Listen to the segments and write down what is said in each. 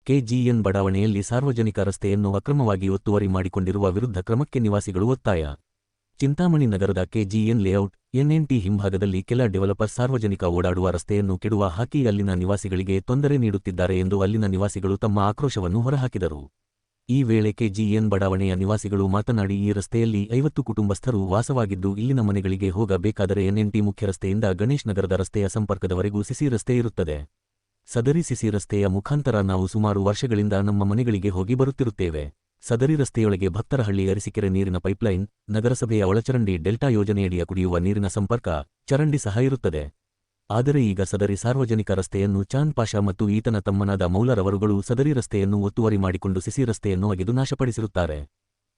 KGN ಬಡಾವಣೆಯಲ್ಲಿ ಸಾರ್ವಜನಿಕ ರಸ್ತೆಯನ್ನು ಅಕ್ರಮವಾಗಿ ಒತ್ತುವರಿ ಮಾಡಿಕೊಂಡಿರುವ ವಿರುದ್ಧ ಕ್ರಮಕ್ಕೆ ನಿವಾಸಿಗಳು ಒತ್ತಾಯ. ಚಿಂತಾಮಣಿ ನಗರದ ಕೆಜಿಎನ್ ಲೇಔಟ್ ಎನ್ಎನ್ಟಿ ಹಿಂಭಾಗದಲ್ಲಿ ಕೆಲ ಡೆವಲಪರ್ ಸಾರ್ವಜನಿಕ ಓಡಾಡುವ ರಸ್ತೆಯನ್ನು ಕೆಡುವ ಹಾಕಿ ಅಲ್ಲಿನ ನಿವಾಸಿಗಳಿಗೆ ತೊಂದರೆ ನೀಡುತ್ತಿದ್ದಾರೆ ಎಂದು ಅಲ್ಲಿನ ನಿವಾಸಿಗಳು ತಮ್ಮ ಆಕ್ರೋಶವನ್ನು ಹೊರಹಾಕಿದರು. ಈ ವೇಳೆ ಕೆಜಿಎನ್ ಬಡಾವಣೆಯ ನಿವಾಸಿಗಳು ಮಾತನಾಡಿ, ಈ ರಸ್ತೆಯಲ್ಲಿ 50 ಕುಟುಂಬಸ್ಥರು ವಾಸವಾಗಿದ್ದು ಇಲ್ಲಿನ ಮನೆಗಳಿಗೆ ಹೋಗಬೇಕಾದರೆ ಎನ್ಎನ್ಟಿ ಮುಖ್ಯ ರಸ್ತೆಯಿಂದ ಗಣೇಶ್ ನಗರದ ರಸ್ತೆಯ ಸಂಪರ್ಕದವರೆಗೂ ಸಿಸಿ ರಸ್ತೆ ಇರುತ್ತದೆ. ಸದರಿ ಸಿಸಿ ರಸ್ತೆಯ ಮುಖಾಂತರ ನಾವು ಸುಮಾರು ವರ್ಷಗಳಿಂದ ನಮ್ಮ ಮನೆಗಳಿಗೆ ಹೋಗಿ ಬರುತ್ತಿರುತ್ತೇವೆ. ಸದರಿ ರಸ್ತೆಯೊಳಗೆ ಭಕ್ತರಹಳ್ಳಿ ಅರಸೀಕೆರೆ ನೀರಿನ ಪೈಪ್ಲೈನ್, ನಗರಸಭೆಯ ಒಳಚರಂಡಿ, ಡೆಲ್ಟಾ ಯೋಜನೆಯಡಿಯ ಕುಡಿಯುವ ನೀರಿನ ಸಂಪರ್ಕ, ಚರಂಡಿ ಸಹ ಇರುತ್ತದೆ. ಆದರೆ ಈಗ ಸದರಿ ಸಾರ್ವಜನಿಕ ರಸ್ತೆಯನ್ನು ಚಾಂದ್ ಪಾಷಾ ಮತ್ತು ಈತನ ತಮ್ಮನಾದ ಮೌಲರವರುಗಳು ಸದರಿ ರಸ್ತೆಯನ್ನು ಒತ್ತುವರಿ ಮಾಡಿಕೊಂಡು ಸಿಸಿ ರಸ್ತೆಯನ್ನು ಅಗೆದು ನಾಶಪಡಿಸಿರುತ್ತಾರೆ.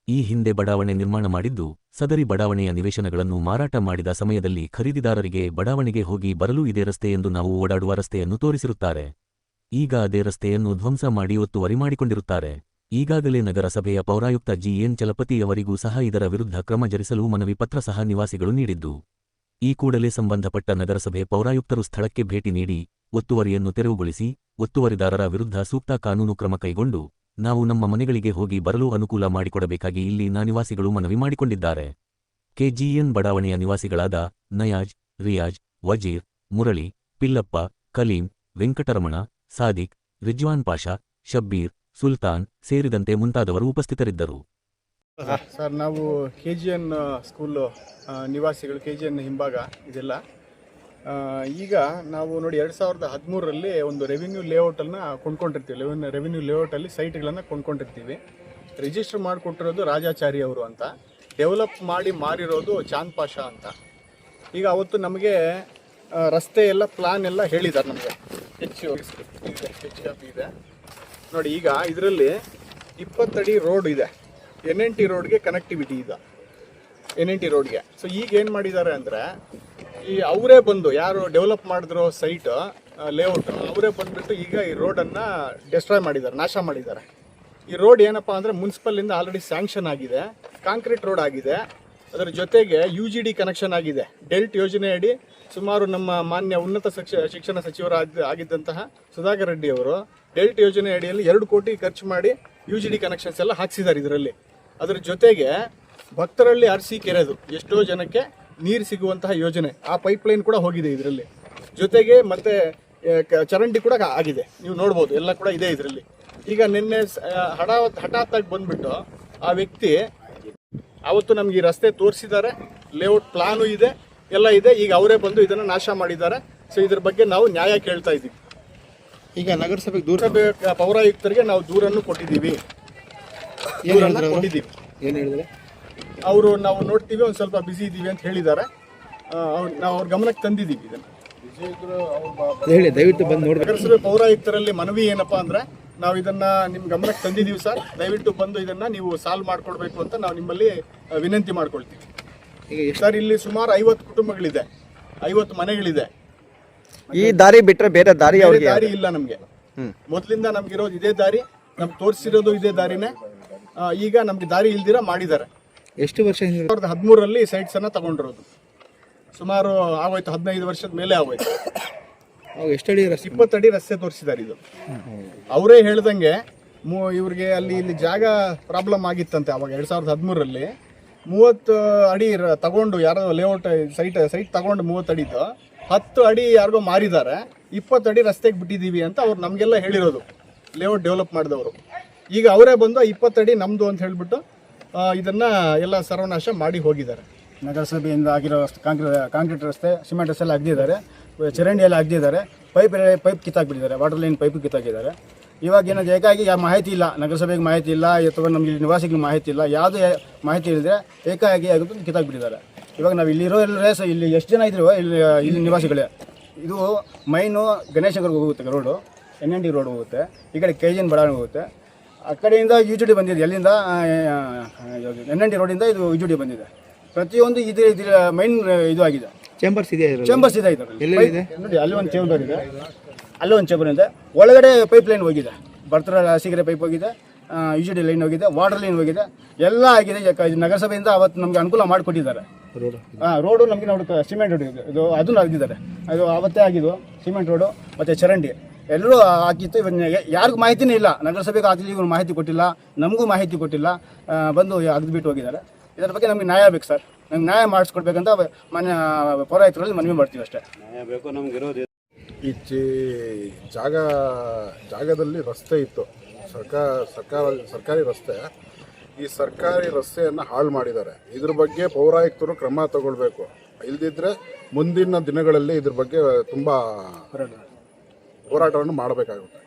ಈ ಹಿಂದೆ ಬಡಾವಣೆ ನಿರ್ಮಾಣ ಮಾಡಿದ್ದು, ಸದರಿ ಬಡಾವಣೆಯ ನಿವೇಶನಗಳನ್ನು ಮಾರಾಟ ಮಾಡಿದ ಸಮಯದಲ್ಲಿ ಖರೀದಿದಾರರಿಗೆ ಬಡಾವಣೆಗೆ ಹೋಗಿ ಬರಲು ಇದೇ ರಸ್ತೆ ಎಂದು ನಾವು ಓಡಾಡುವ ರಸ್ತೆಯನ್ನು ತೋರಿಸಿರುತ್ತಾರೆ. ಈಗ ಅದೇ ರಸ್ತೆಯನ್ನು ಧ್ವಂಸ ಮಾಡಿ ಒತ್ತುವರಿ ಮಾಡಿಕೊಂಡಿರುತ್ತಾರೆ. ಈಗಾಗಲೇ ನಗರಸಭೆಯ ಪೌರಾಯುಕ್ತ ಜಿಎನ್ ಚಲಪತಿ ಅವರಿಗೂ ಸಹ ಇದರ ವಿರುದ್ಧ ಕ್ರಮ ಜರುಗಿಸಲು ಮನವಿ ಪತ್ರ ಸಹ ನಿವಾಸಿಗಳು ನೀಡಿದ್ದು, ಈ ಕೂಡಲೇ ಸಂಬಂಧಪಟ್ಟ ನಗರಸಭೆ ಪೌರಾಯುಕ್ತರು ಸ್ಥಳಕ್ಕೆ ಭೇಟಿ ನೀಡಿ ಒತ್ತುವರಿಯನ್ನು ತೆರವುಗೊಳಿಸಿ ಒತ್ತುವರಿದಾರರ ವಿರುದ್ಧ ಸೂಕ್ತ ಕಾನೂನು ಕ್ರಮ ಕೈಗೊಂಡು ನಾವು ನಮ್ಮ ಮನೆಗಳಿಗೆ ಹೋಗಿ ಬರಲು ಅನುಕೂಲ ಮಾಡಿಕೊಡಬೇಕಾಗಿ ಇಲ್ಲಿನ ನಿವಾಸಿಗಳು ಮನವಿ ಮಾಡಿಕೊಂಡಿದ್ದಾರೆ. ಕೆಜಿಎನ್ ಬಡಾವಣೆಯ ನಿವಾಸಿಗಳಾದ ನಯಾಜ್, ರಿಯಾಜ್, ವಜೀರ್, ಮುರಳಿ, ಪಿಲ್ಲಪ್ಪ, ಕಲೀಂ, ವೆಂಕಟರಮಣ, ಸಾದಿಕ್, ರಿಜ್ವಾನ್ ಪಾಷಾ, ಶಬ್ಬೀರ್, ಸುಲ್ತಾನ್ ಸೇರಿದಂತೆ ಮುಂತಾದವರು ಉಪಸ್ಥಿತರಿದ್ದರು. ಸರ್, ನಾವು ಕೆಜಿಎನ್ ಸ್ಕೂಲು ನಿವಾಸಿಗಳು, ಕೆಜಿಎನ್ ಹಿಂಭಾಗ ಇದೆಲ್ಲ. ಈಗ ನಾವು ನೋಡಿ 2013ರಲ್ಲಿ ಒಂದು ರೆವಿನ್ಯೂ ಲೇಔಟನ್ನು ಕೊಂಡ್ಕೊಂಡಿರ್ತೀವಿ. ರೆವಿನ್ಯೂ ಲೇಔಟಲ್ಲಿ ಸೈಟ್ಗಳನ್ನು ಕೊಂಡ್ಕೊಂಡಿರ್ತೀವಿ. ರಿಜಿಸ್ಟರ್ ಮಾಡಿಕೊಟ್ಟಿರೋದು ರಾಜಾಚಾರಿ ಅವರು ಅಂತ, ಡೆವಲಪ್ ಮಾಡಿ ಮಾರಿರೋದು ಚಾಂದ್ ಪಾಷಾ ಅಂತ. ಈಗ ಅವತ್ತು ನಮಗೆ ರಸ್ತೆ ಎಲ್ಲ ಪ್ಲಾನ್ ಎಲ್ಲ ಹೇಳಿದ್ದಾರೆ. ನಮಗೆ ಹೆಚ್ ಕಾಪಿ ಇದೆ ನೋಡಿ. ಈಗ ಇದರಲ್ಲಿ 20 ಅಡಿ ರೋಡ್ ಇದೆ. ಎನ್ಎನ್ಟಿ ರೋಡ್ಗೆ ಕನೆಕ್ಟಿವಿಟಿ ಇದೆ, ಎನ್ಎನ್ಟಿ ರೋಡ್ಗೆ. ಸೊ ಈಗ ಏನು ಮಾಡಿದ್ದಾರೆ ಅಂದರೆ, ಈ ಅವರೇ ಬಂದು ಯಾರು ಡೆವಲಪ್ ಮಾಡಿದ್ರೋ ಸೈಟ್ ಲೇಔಟ್, ಅವರೇ ಬಂದುಬಿಟ್ಟು ಈಗ ಈ ರೋಡನ್ನು ಡೆಸ್ಟ್ರಾಯ್ ಮಾಡಿದ್ದಾರೆ, ನಾಶ ಮಾಡಿದ್ದಾರೆ. ಈ ರೋಡ್ ಏನಪ್ಪ ಅಂದರೆ ಮುನ್ಸಿಪಲಿಂದ ಆಲ್ರೆಡಿ ಸ್ಯಾಂಕ್ಷನ್ ಆಗಿದೆ, ಕಾಂಕ್ರೀಟ್ ರೋಡ್ ಆಗಿದೆ. ಅದರ ಜೊತೆಗೆ UGD ಕನೆಕ್ಷನ್ ಆಗಿದೆ. ಡೆಲ್ಟ್ ಯೋಜನೆಯಡಿ ಸುಮಾರು ನಮ್ಮ ಮಾನ್ಯ ಉನ್ನತ ಶಿಕ್ಷಣ ಸಚಿವರಾಗಿದ್ದಂತಹ ಸುಧಾಕರ್ ರೆಡ್ಡಿ ಅವರು ಡೆಲ್ಟ್ ಯೋಜನೆ ಅಡಿಯಲ್ಲಿ 2 ಕೋಟಿ ಖರ್ಚು ಮಾಡಿ UGD ಕನೆಕ್ಷನ್ಸ್ ಎಲ್ಲ ಹಾಕ್ಸಿದ್ದಾರೆ ಇದರಲ್ಲಿ. ಅದರ ಜೊತೆಗೆ ಭಕ್ತರಳ್ಳಿ ಅರಸೀಕೆರೆದು ಎಷ್ಟೋ ಜನಕ್ಕೆ ನೀರು ಸಿಗುವಂತಹ ಯೋಜನೆ, ಆ ಪೈಪ್ಲೈನ್ ಕೂಡ ಹೋಗಿದೆ ಇದರಲ್ಲಿ. ಜೊತೆಗೆ ಮತ್ತೆ ಚರಂಡಿ ಕೂಡ ಆಗಿದೆ, ನೀವು ನೋಡ್ಬೋದು, ಎಲ್ಲ ಕೂಡ ಇದೆ ಇದರಲ್ಲಿ. ಈಗ ನಿನ್ನೆ ಹಠಾತ್ತಾಗಿ ಬಂದ್ಬಿಟ್ಟು ಆ ವ್ಯಕ್ತಿ ಅವತ್ತು ನಮ್ಗೆ ಈ ರಸ್ತೆ ತೋರಿಸಿದ್ದಾರೆ, ಲೇಔಟ್ ಪ್ಲಾನು ಇದೆ, ಎಲ್ಲ ಇದೆ. ಈಗ ಅವರೇ ಬಂದು ಇದನ್ನು ನಾಶ ಮಾಡಿದ್ದಾರೆ. ಸೊ ಇದ್ರ ಬಗ್ಗೆ ನಾವು ನ್ಯಾಯ ಕೇಳ್ತಾ ಇದ್ದೀವಿ. ಈಗ ನಗರಸಭೆಗೆ ಪೌರಾಯುಕ್ತರಿಗೆ ನಾವು ದೂರನ್ನು ಕೊಟ್ಟಿದ್ದೀವಿ. ಏನು ಹೇಳಿದ್ರೆ ಅವರು ನಾವು ನೋಡ್ತೀವಿ, ಒಂದು ಸ್ವಲ್ಪ ಬಿಸಿ ಇದ್ದೀವಿ ಅಂತ ಹೇಳಿದ್ದಾರೆ. ನಾವು ಅವ್ರ ಗಮನಕ್ಕೆ ತಂದಿದ್ದೀವಿ ಇದನ್ನು. ಹೇಳಿ, ದಯವಿಟ್ಟು ಬಂದು ನೋಡಿ. ನಗರಸಭೆ ಪೌರಾಯುಕ್ತರಲ್ಲಿ ಮನವಿ ಏನಪ್ಪಾ ಅಂದ್ರೆ, ನಾವು ಇದನ್ನ ನಿಮ್ಮ ಗಮನಕ್ಕೆ ತಂದಿದ್ದೀವಿ ಸರ್, ದಯವಿಟ್ಟು ಬಂದು ಇದನ್ನ ನೀವು ಸಾಲ್ವ್ ಮಾಡ್ಕೊಡ್ಬೇಕು ಅಂತ ನಾವು ನಿಮ್ಮಲ್ಲಿ ವಿನಂತಿ ಮಾಡ್ಕೊಳ್ತೀವಿ. ಸರ್, ಇಲ್ಲಿ ಸುಮಾರು 50 ಕುಟುಂಬಗಳಿದೆ, 50 ಮನೆಗಳಿದೆ. ಈ ದಾರಿ ಬಿಟ್ರೆ ಬೇರೆ ದಾರಿ ಇಲ್ಲ ನಮಗೆ. ಮೊದಲಿಂದ ನಮ್ಗಿರೋದು ಇದೇ ದಾರಿ, ನಮ್ಗೆ ತೋರಿಸಿರೋದು ಇದೇ ದಾರಿನೇ. ಈಗ ನಮ್ಗೆ ದಾರಿ ಇಲ್ದಿರ ಮಾಡಿದ್ದಾರೆ. ಎಷ್ಟು ವರ್ಷ? 2013ರಲ್ಲಿ ಸೈಟ್ಸ್ ಅನ್ನ ತಗೊಂಡಿರೋದು. ಸುಮಾರು ಆಗೋಯ್ತು, 15 ವರ್ಷದ ಮೇಲೆ ಆಗೋಯ್ತು. ಎಷ್ಟು ಅಡಿ ರಸ್ತೆ? 20 ಅಡಿ ರಸ್ತೆ ತೋರಿಸಿದ್ದಾರೆ. ಇದು ಅವರೇ ಹೇಳ್ದಂಗೆ ಇವ್ರಿಗೆ ಇಲ್ಲಿ ಜಾಗ ಪ್ರಾಬ್ಲಮ್ ಆಗಿತ್ತಂತೆ. ಅವಾಗ 2013ರಲ್ಲಿ 30 ಅಡಿ ತಗೊಂಡು ಯಾರೋ ಲೇಔಟ್ ಸೈಟ್ ತಗೊಂಡು 30 ಅಡಿದು 10 ಅಡಿ ಯಾರಿಗೋ ಮಾರಿದ್ದಾರೆ. 20 ಅಡಿ ರಸ್ತೆಗೆ ಬಿಟ್ಟಿದ್ದೀವಿ ಅಂತ ಅವ್ರು ನಮಗೆಲ್ಲ ಹೇಳಿರೋದು, ಲೇಔಟ್ ಡೆವಲಪ್ ಮಾಡಿದವರು. ಈಗ ಅವರೇ ಬಂದು 20 ಅಡಿ ನಮ್ಮದು ಅಂತ ಹೇಳಿಬಿಟ್ಟು ಇದನ್ನು ಎಲ್ಲ ಸರ್ವನಾಶ ಮಾಡಿ ಹೋಗಿದ್ದಾರೆ. ನಗರಸಭೆಯಿಂದ ಆಗಿರೋ ಕಾಂಕ್ರೀಟ್ ರಸ್ತೆ, ಸಿಮೆಂಟ್ ರಸ್ತೆ ಎಲ್ಲ ಅಗ್ದಿದ್ದಾರೆ, ಚರಂಡಿ ಎಲ್ಲ ಅಗ್ದಿದ್ದಾರೆ, ಪೈಪ್ ಕಿತ್ತಾಕ್ಬಿಟ್ಟಿದ್ದಾರೆ, ವಾಟರ್ ಲೈನ್ ಪೈಪ್ ಕಿತ್ತಾಕಿದ್ದಾರೆ. ಇವಾಗ ಏನಾದ್ರು ಏಕಾಗಿ ಮಾಹಿತಿ ಇಲ್ಲ, ನಗರಸಭೆಗೆ ಮಾಹಿತಿ ಇಲ್ಲ, ಅಥವಾ ನಮಗೆ ನಿವಾಸಿಗಳಿಗೆ ಮಾಹಿತಿ ಇಲ್ಲ, ಯಾವುದೇ ಮಾಹಿತಿ ಇಲ್ಲದೆ ಏಕಾಗಿ ಆಗುತ್ತೆ ಕಿತ್ತಾಕ್ಬಿಟ್ಟಿದ್ದಾರೆ. ಇವಾಗ ನಾವು ಇಲ್ಲಿರೋ ಇಲ್ಲಿ ಎಷ್ಟು ಜನ ಇದ್ರು ಇಲ್ಲಿ ನಿವಾಸಿಗಳೇ. ಇದು ಮೈನು ಗಣೇಶ್ ನಗರ್ಗೆ ಹೋಗುತ್ತೆ ರೋಡು, NNT ರೋಡ್ ಹೋಗುತ್ತೆ, ಈ ಕಡೆ ಕೆಜಿಎನ್ ಬಡಾವಣೆ ಹೋಗುತ್ತೆ. ಆ ಕಡೆಯಿಂದ UGD ಬಂದಿದೆ, ಎಲ್ಲಿಂದ NNT ರೋಡಿಂದ ಇದು UGD ಬಂದಿದೆ. ಪ್ರತಿಯೊಂದು ಇದು ಮೈನ್ ಇದು ಆಗಿದೆ. ಚೇಂಬರ್ಸ್ ಇದೆ ಇದರಲ್ಲಿ. ನೋಡಿ, ಅಲ್ಲಿ ಒಂದು ಚೇಂಬರ್ ಇದೆ, ಅಲ್ಲೂ ಒಂದು ಚೇಂಬರ್ ಇದೆ. ಒಳಗಡೆ ಪೈಪ್ ಲೈನ್ ಹೋಗಿದೆ, ಅರಸೀಕೆರೆ ಪೈಪ್ ಹೋಗಿದೆ, UGD ಲೈನ್ ಹೋಗಿದೆ, ವಾಟರ್ ಲೈನ್ ಹೋಗಿದೆ, ಎಲ್ಲ ಆಗಿದೆ. ನಗರಸಭೆಯಿಂದ ಅವತ್ತು ನಮಗೆ ಅನುಕೂಲ ಮಾಡಿಕೊಟ್ಟಿದ್ದಾರೆ. ರೋಡು ನಮಗೆ ನೋಡಿ ಸಿಮೆಂಟ್ ರೋಡ್ ಇದು ಅದನ್ನು ಆಗಿದ್ದಾರೆ. ಅದು ಅವತ್ತೇ ಆಗಿದ್ದು ಸಿಮೆಂಟ್ ರೋಡು ಮತ್ತು ಚರಂಡಿ ಎಲ್ಲರೂ ಆಗಿತ್ತು. ಇವನ್ನ ಯಾರಿಗೂ ಮಾಹಿತಿನೇ ಇಲ್ಲ, ನಗರಸಭೆಗೆ ಆಗಲಿ ಇವ್ರು ಮಾಹಿತಿ ಕೊಟ್ಟಿಲ್ಲ, ನಮಗೂ ಮಾಹಿತಿ ಕೊಟ್ಟಿಲ್ಲ, ಬಂದು ಅಗ್ದು ಹೋಗಿದ್ದಾರೆ. ಇದರ ಬಗ್ಗೆ ನಮಗೆ ನ್ಯಾಯ ಬೇಕು ಸರ್, ನಮ್ಗೆ ನ್ಯಾಯ ಮಾಡಿಸ್ಕೊಡ್ಬೇಕಂತ ಮಾನ್ಯ ಪೌರಾಯುಕ್ತರಲ್ಲಿ ಮನವಿ ಮಾಡ್ತೀವಿ ಅಷ್ಟೇ. ನ್ಯಾಯ ಬೇಕು ನಮ್ಗೆ. ಈ ಜಾಗದಲ್ಲಿ ರಸ್ತೆ ಇತ್ತು, ಸರ್ಕಾರಿ ರಸ್ತೆ. ಈ ಸರ್ಕಾರಿ ರಸ್ತೆಯನ್ನು ಹಾಳು ಮಾಡಿದ್ದಾರೆ. ಇದ್ರ ಬಗ್ಗೆ ಪೌರಾಯುಕ್ತರು ಕ್ರಮ ತಗೊಳ್ಬೇಕು. ಇಲ್ದಿದ್ರೆ ಮುಂದಿನ ದಿನಗಳಲ್ಲಿ ಇದ್ರ ಬಗ್ಗೆ ತುಂಬ ಹೋರಾಟವನ್ನು ಮಾಡಬೇಕಾಗುತ್ತೆ.